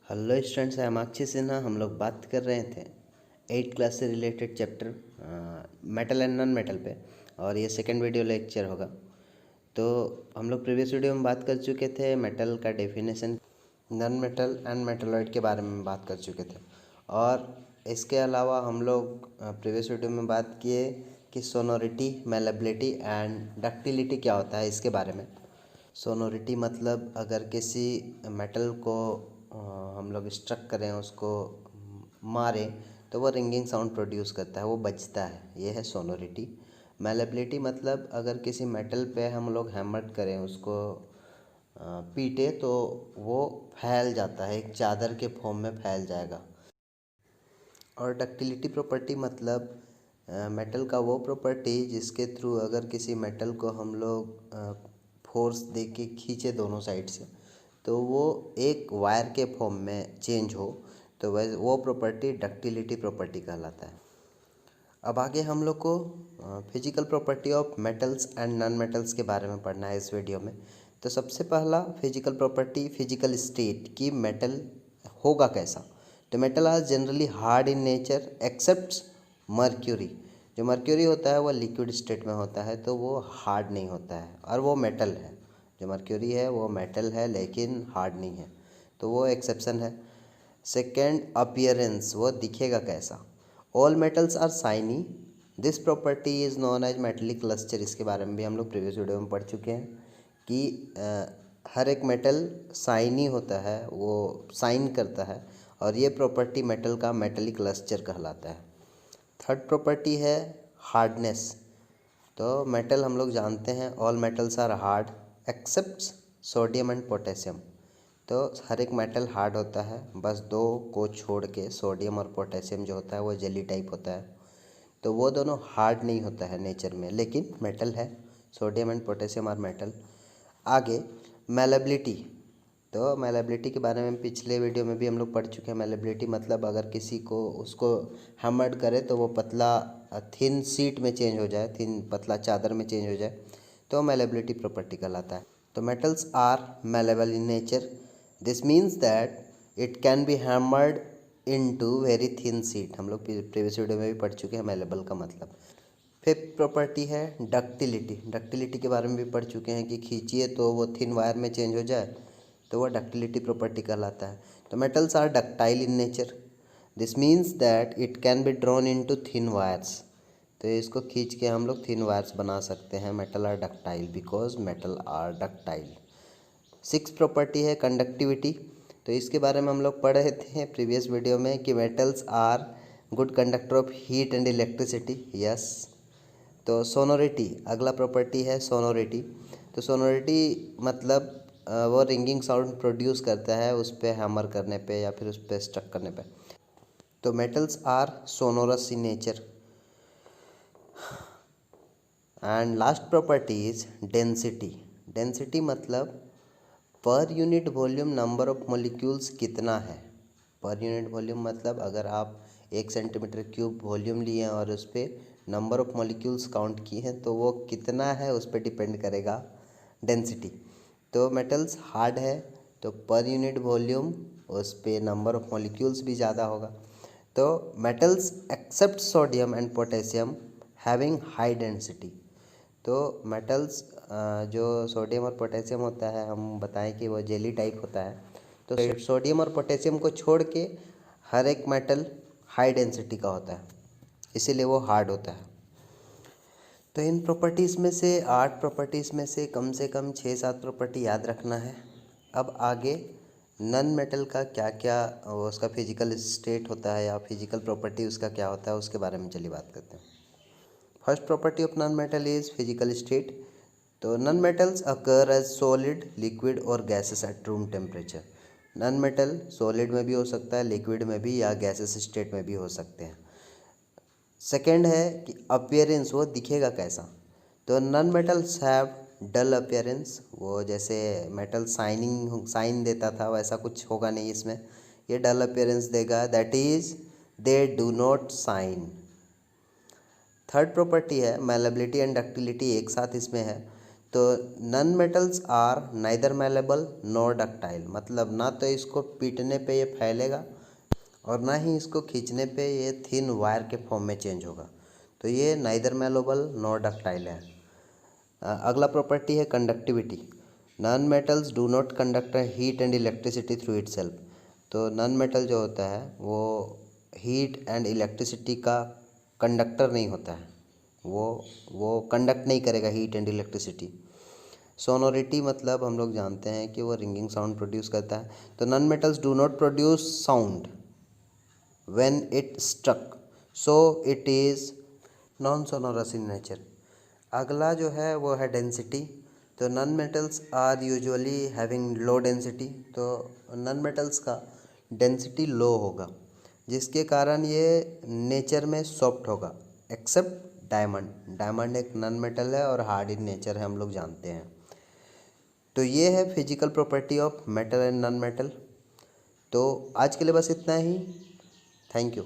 Hello students, I am Akshay Sinha. हम लोग बात कर रहे थे 8th क्लास से related chapter metal and non metal पे, और ये सेकंड वीडियो लेक्चर होगा। तो हम लोग प्रीवियस वीडियो में बात कर चुके थे मेटल का definition, non metal and metalloid के बारे में बात कर चुके थे। और इसके अलावा हम लोग प्रीवियस वीडियो में बात किए कि सोनोरिटी, मेलेबिलिटी एंड डक्टिलिटी क्या होता है, इसके बारे में। सोनोरिटी मतलब अगर किसी मेटल को हम लोग स्ट्रक करें, उसको मारें, तो वो रिंगिंग साउंड प्रोड्यूस करता है, वो बजता है, ये है सोनोरिटी। मेलेबिलिटी मतलब अगर किसी मेटल पे हम लोग हैमर करें, उसको पीटे, तो वो फैल जाता है, एक चादर के फॉर्म में फैल जाएगा। और डक्टिलिटी प्रॉपर्टी मतलब मेटल का वो प्रॉपर्टी जिसके थ्रू अगर किसी मेटल को हम लोग फोर्स दे के खींचे दोनों साइड से, तो वो एक वायर के फॉर्म में चेंज हो, तो वह वो प्रॉपर्टी डक्टिलिटी प्रॉपर्टी कहलाता है। अब आगे हम लोग को physical property of metals and non metals के बारे में पढ़ना है इस वीडियो में। तो सबसे पहला फिजिकल प्रॉपर्टी, फिजिकल स्टेट कि मेटल होगा कैसा। तो metal are generally hard in nature except mercury. जो मर्क्यूरी होता है वो लिक्विड स्टेट में होता है, तो वो हार्ड नहीं होता है, और वो मेटल है। जो मर्क्यूरी है वो मेटल है लेकिन हार्ड नहीं है, तो वो एक्सेप्शन है। सेकेंड, अपीयरेंस, वो दिखेगा कैसा। All metals are shiny, this property is known as metallic lustre. इसके बारे में भी हम लोग प्रीवियस वीडियो में पढ़ चुके हैं कि हर एक मेटल शाइनी होता है, वो शाइन करता है, और ये प्रॉपर्टी मेटल का मेटेलिक लस्टर कहलाता है। थर्ड प्रॉपर्टी है हार्डनेस। तो मेटल हम लोग जानते हैं all metals are hard except sodium and potassium. तो हर एक मेटल हार्ड होता है, बस दो को छोड़ के, सोडियम और पोटेशियम जो होता है वो जेली टाइप होता है, तो वो दोनों हार्ड नहीं होता है नेचर में, लेकिन मेटल है। Sodium and potassium are metal. आगे मेलेबिलिटी। तो मेलेबिलिटी के बारे में पिछले वीडियो में भी हम लोग पढ़ चुके हैं। मेलेबिलिटी मतलब अगर किसी को उसको हैमर्ड करे तो वो पतला थिन शीट में चेंज हो जाए, थिन पतला चादर में चेंज हो जाए, तो मेलेबिलिटी प्रॉपर्टी कहलाता है। तो metals are malleable in nature, this means that it can be hammered into very thin sheet. हम लोग प्रीवियस वीडियो में भी पढ़ चुके हैं मेलेबल का मतलब। फिफ्थ प्रॉपर्टी है डक्टिलिटी। डक्टिलिटी के बारे में भी पढ़ चुके हैं कि खींचिए तो वो थिन वायर में चेंज हो जाए, तो वह डक्टिलिटी प्रॉपर्टी कहलाता है। तो metals are ductile in nature, this means that it can be drawn into thin wires. तो इसको खींच के हम लोग थिन वायर्स बना सकते हैं। Metal are ductile because metal are ductile. Six property है कंडक्टिविटी। तो इसके बारे में हम लोग पढ़ रहे थे प्रीवियस वीडियो में कि metals are good conductor of heat and electricity. Yes. तो सोनोरिटी अगला प्रॉपर्टी है सोनोरिटी। तो सोनोरिटी मतलब वो रिंगिंग साउंड प्रोड्यूस करता है उस पर हैमर करने पे या फिर उस पर स्ट्रक करने पे। तो metals are sonorous in nature. And last property is density. Density मतलब per unit volume number of molecules कितना है। पर यूनिट वॉल्यूम मतलब अगर आप 1 सेंटीमीटर क्यूब वॉल्यूम लिए और उस पर नंबर ऑफ मॉलिक्यूल्स काउंट किए हैं, तो वो कितना है उस पर डिपेंड करेगा डेंसिटी। तो मेटल्स हार्ड है, तो पर यूनिट वॉल्यूम उस पर नंबर ऑफ मॉलिक्यूल्स भी ज़्यादा होगा। तो metals accept sodium and potassium having high density. तो मेटल्स जो सोडियम और पोटेशियम होता है, हम बताएं कि वो जेली टाइप होता है। तो सोडियम और पोटेशियम को छोड़ के हर एक मेटल हाई डेंसिटी का होता है, इसीलिए वो हार्ड होता है। तो इन प्रॉपर्टीज़ में से 8 प्रॉपर्टीज़ में से कम 6-7 प्रॉपर्टी याद रखना है। अब आगे नॉन मेटल का क्या क्या उसका फिजिकल स्टेट होता है या फिजिकल प्रॉपर्टी उसका क्या होता है, उसके बारे में चलिए बात करते हैं। First property of non metal is physical state. तो non metals occur as solid, liquid और gases at room temperature. Non metal solid में भी हो सकता है, लिक्विड में भी, या गैसेस स्टेट में भी हो सकते हैं। सेकेंड है कि अपीयरेंस, वो दिखेगा कैसा। तो non metals have dull appearance. वो जैसे मेटल साइन देता था वैसा कुछ होगा नहीं इसमें, ये डल अपीयरेंस देगा, that is they do not shine. Third property है मेलेबिलिटी एंड डक्टिलिटी एक साथ इसमें है। तो non metals are neither malleable nor ductile, मतलब ना तो इसको पीटने पे ये फैलेगा और ना ही इसको खींचने पे ये थिन वायर के फॉर्म में चेंज होगा। तो ये नाइदर मैलेबल नॉर डक्टाइल है। अगला प्रॉपर्टी है conductivity. Non metals do not conduct heat and electricity through itself. तो नॉन मेटल जो होता है वो हीट एंड इलेक्ट्रिसिटी का कंडक्टर नहीं होता है, वो कंडक्ट नहीं करेगा हीट एंड इलेक्ट्रिसिटी। सोनोरिटी मतलब हम लोग जानते हैं कि वो रिंगिंग साउंड प्रोड्यूस करता है। तो non metals do not produce sound when it struck, so it is non sonorous in nature. अगला जो है वो है डेंसिटी। तो non metals are usually having low density. तो नॉन मेटल्स का डेंसिटी लो होगा, जिसके कारण ये नेचर में सॉफ्ट होगा, एक्सेप्ट डायमंड। डायमंड एक नॉन मेटल है और हार्ड इन नेचर है, हम लोग जानते हैं। तो ये है physical property of metal and non metal. तो आज के लिए बस इतना ही। Thank you.